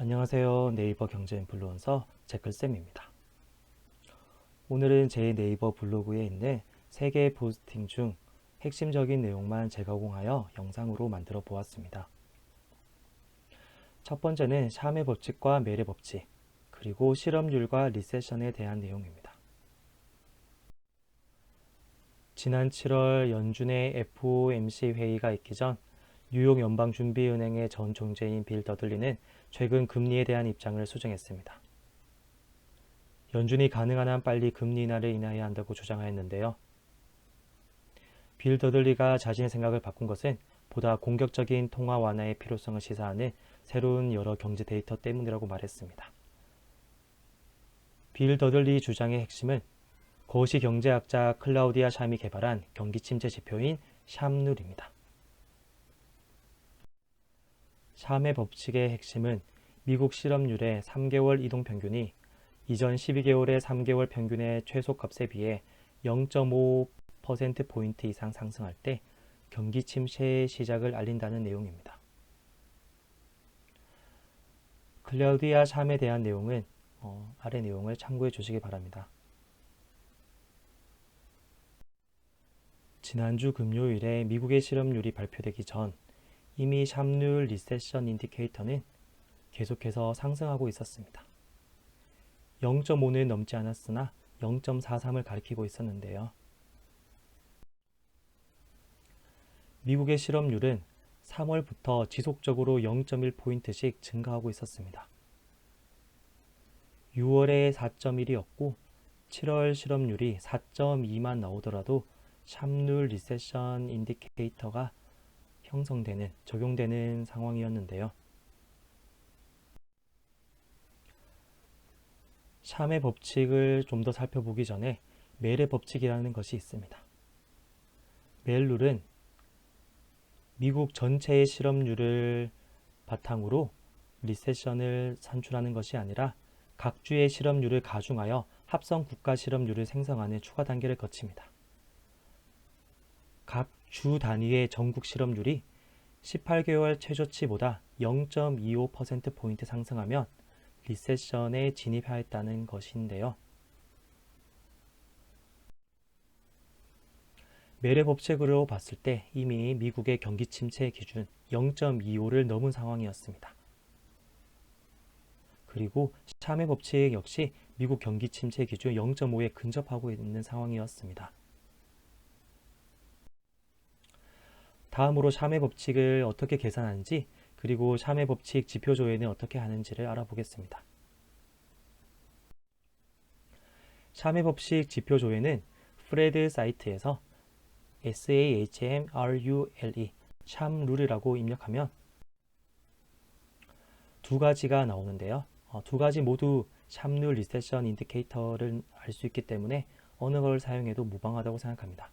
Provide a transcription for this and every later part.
안녕하세요. 네이버 경제 인플루언서 제클쌤입니다. 오늘은 제 네이버 블로그에 있는 3개의 포스팅 중 핵심적인 내용만 재가공하여 영상으로 만들어 보았습니다. 첫 번째는 샴의 법칙과 멜의 법칙, 그리고 실업률과 리세션에 대한 내용입니다. 지난 7월 연준의 FOMC 회의가 있기 전 뉴욕 연방준비은행의 전 총재인 빌 더들리는 최근 금리에 대한 입장을 수정했습니다. 연준이 가능한 한 빨리 금리 인하를 인하해야 한다고 주장하였는데요. 빌 더들리가 자신의 생각을 바꾼 것은 보다 공격적인 통화 완화의 필요성을 시사하는 새로운 여러 경제 데이터 때문이라고 말했습니다. 빌 더들리 주장의 핵심은 거시 경제학자 클라우디아 샴이 개발한 경기 침체 지표인 샴룰입니다. 샴의 법칙의 핵심은 미국 실업률의 3개월 이동평균이 이전 12개월의 3개월 평균의 최소값에 비해 0.5%포인트 이상 상승할 때 경기 침체의 시작을 알린다는 내용입니다. 클라우디아 샴에 대한 내용은 아래 내용을 참고해 주시기 바랍니다. 지난주 금요일에 미국의 실업률이 발표되기 전 이미 샴룰 리세션 인디케이터는 계속해서 상승하고 있었습니다. 0.5는 넘지 않았으나 0.43을 가리키고 있었는데요. 미국의 실업률은 3월부터 지속적으로 0.1포인트씩 증가하고 있었습니다. 6월에 4.1이었고 7월 실업률이 4.2만 나오더라도 샴룰 리세션 인디케이터가 적용되는 상황이었는데요. 샴의 법칙을 좀 더 살펴보기 전에 멜의 법칙이라는 것이 있습니다. 멜룰은 미국 전체의 실업률을 바탕으로 리세션을 산출하는 것이 아니라 각 주의 실업률을 가중하여 합성 국가 실업률을 생성하는 추가 단계를 거칩니다. 각 주 단위의 전국 실업률이 18개월 최저치보다 0.25%포인트 상승하면 리세션에 진입하였다는 것인데요. 멜의 법칙으로 봤을 때 이미 미국의 경기 침체 기준 0.25를 넘은 상황이었습니다. 그리고 샴의 법칙 역시 미국 경기 침체 기준 0.5에 근접하고 있는 상황이었습니다. 다음으로 샴의 법칙을 어떻게 계산하는지, 그리고 샴의 법칙 지표 조회는 어떻게 하는지를 알아보겠습니다. 샴의 법칙 지표 조회는 프레드 사이트에서 SHAMRULE 샴룰이라고 입력하면 두 가지가 나오는데요. 두 가지 모두 샴룰 리세션 인디케이터를 알 수 있기 때문에 어느 걸 사용해도 무방하다고 생각합니다.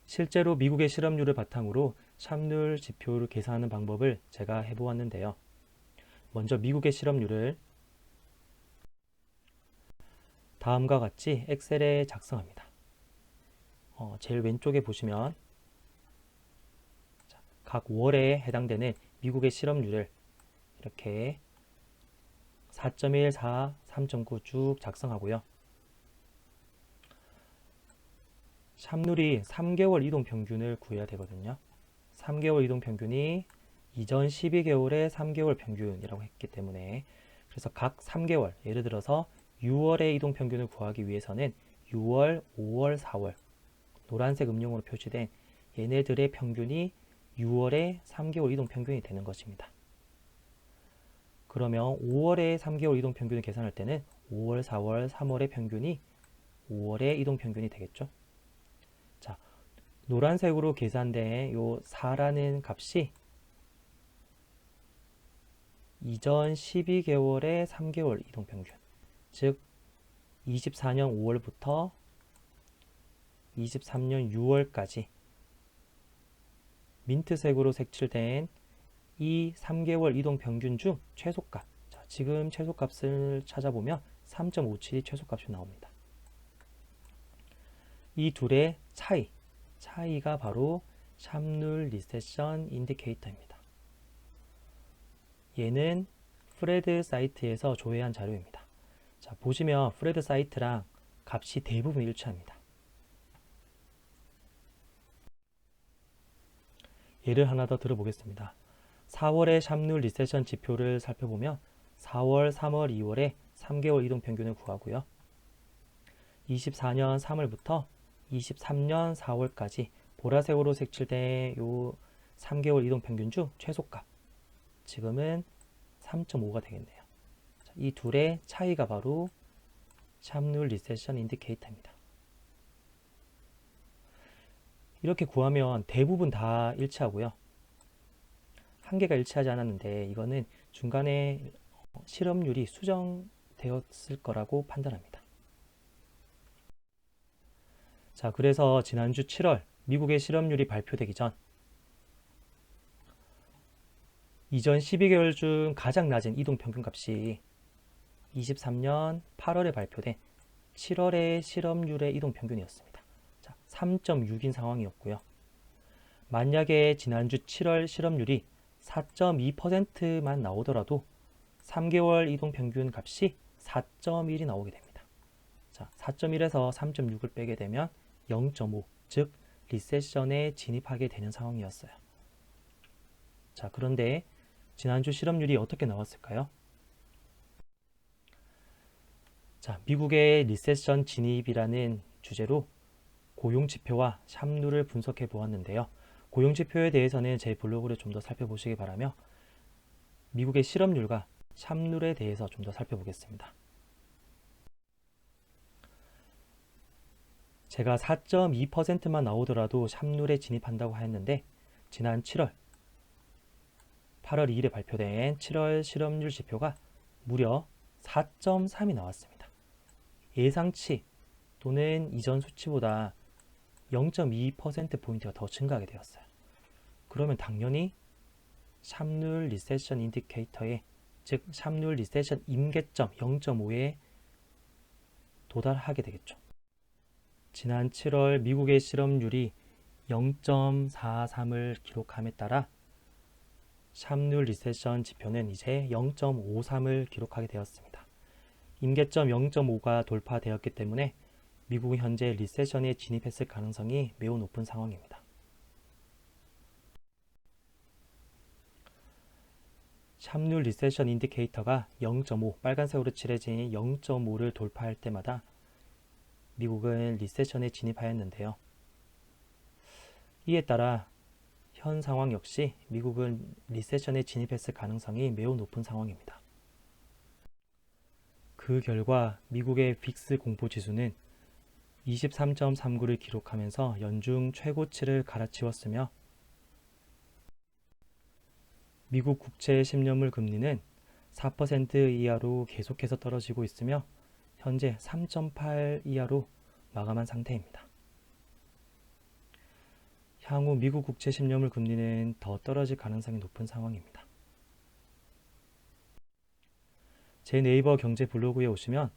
실제로 미국의 실업률을 바탕으로 샴룰 지표를 계산하는 방법을 제가 해보았는데요. 먼저 미국의 실업률을 다음과 같이 엑셀에 작성합니다. 제일 왼쪽에 보시면 각 월에 해당되는 미국의 실업률을 이렇게 4.1, 4, 3.9 쭉 작성하고요. 샴룰이 3개월 이동평균을 구해야 되거든요. 3개월 이동평균이 이전 12개월의 3개월 평균이라고 했기 때문에, 그래서 각 3개월, 예를 들어서 6월의 이동평균을 구하기 위해서는 6월, 5월, 4월 노란색 음영으로 표시된 얘네들의 평균이 6월의 3개월 이동평균이 되는 것입니다. 그러면 5월의 3개월 이동평균을 계산할 때는 5월, 4월, 3월의 평균이 5월의 이동평균이 되겠죠. 자, 노란색으로 계산된 요 4라는 값이 이전 12개월의 3개월 이동평균, 즉 24년 5월부터 23년 6월까지 민트색으로 색칠된 이 3개월 이동평균 중 최소값. 자, 지금 최소값을 찾아보면 3.57이 최소값이 나옵니다. 이 둘의 차이가 바로 샴룰 리세션 인디케이터입니다. 얘는 프레드 사이트에서 조회한 자료입니다. 자, 보시면 프레드 사이트랑 값이 대부분 일치합니다. 예를 하나 더 들어보겠습니다. 4월의 샵룰 리세션 지표를 살펴보면 4월, 3월, 2월의 3개월 이동평균을 구하고요. 24년 3월부터 23년 4월까지 보라색으로 색칠된 요 3개월 이동평균 중 최소값, 지금은 3.5가 되겠네요. 이 둘의 차이가 바로 샵룰 리세션 인디케이터입니다. 이렇게 구하면 대부분 다 일치하고요. 한 개가 일치하지 않았는데 이거는 중간에 실업률이 수정되었을 거라고 판단합니다. 자, 그래서 지난주 7월 미국의 실업률이 발표되기 전 이전 12개월 중 가장 낮은 이동평균값이 23년 8월에 발표된 7월의 실업률의 이동평균이었습니다. 자, 3.6인 상황이었고요. 만약에 지난주 7월 실업률이 4.2%만 나오더라도 3개월 이동평균 값이 4.1이 나오게 됩니다. 자, 4.1에서 3.6을 빼게 되면 0.5, 즉 리세션에 진입하게 되는 상황이었어요. 자, 그런데 지난주 실업률이 어떻게 나왔을까요? 자, 미국의 리세션 진입이라는 주제로 고용지표와 샵룰을 분석해 보았는데요. 고용지표에 대해서는 제 블로그를 좀 더 살펴보시기 바라며 미국의 실업률과 샵룰에 대해서 좀 더 살펴보겠습니다. 제가 4.2%만 나오더라도 샵룰에 진입한다고 했는데 지난 7월 8월 2일에 발표된 7월 실업률 지표가 무려 4.3이 나왔습니다. 예상치 또는 이전 수치보다 0.2%포인트가 더 증가하게 되었어요. 그러면 당연히 샵룰 리세션 인디케이터에, 즉 샵룰 리세션 임계점 0.5에 도달하게 되겠죠. 지난 7월 미국의 실업률이 0.43을 기록함에 따라 샵룰 리세션 지표는 이제 0.53을 기록하게 되었습니다. 임계점 0.5가 돌파되었기 때문에 미국은 현재 리세션에 진입했을 가능성이 매우 높은 상황입니다. 샵룰 리세션 인디케이터가 0.5, 빨간색으로 칠해진 0.5를 돌파할 때마다 미국은 리세션에 진입하였는데요. 이에 따라 현 상황 역시 미국은 리세션에 진입했을 가능성이 매우 높은 상황입니다. 그 결과 미국의 빅스 공포지수는 23.39를 기록하면서 연중 최고치를 갈아치웠으며 미국 국채 10년물 금리는 4% 이하로 계속해서 떨어지고 있으며 현재 3.8 이하로 마감한 상태입니다. 향후 미국 국채 10년물 금리는 더 떨어질 가능성이 높은 상황입니다. 제 네이버 경제 블로그에 오시면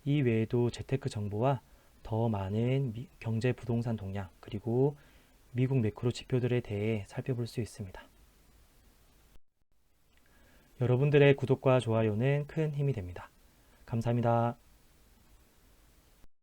이 외에도 재테크 정보와 더 많은 경제 부동산 동향 그리고 미국 매크로 지표들에 대해 살펴볼 수 있습니다. 여러분들의 구독과 좋아요는 큰 힘이 됩니다. 감사합니다.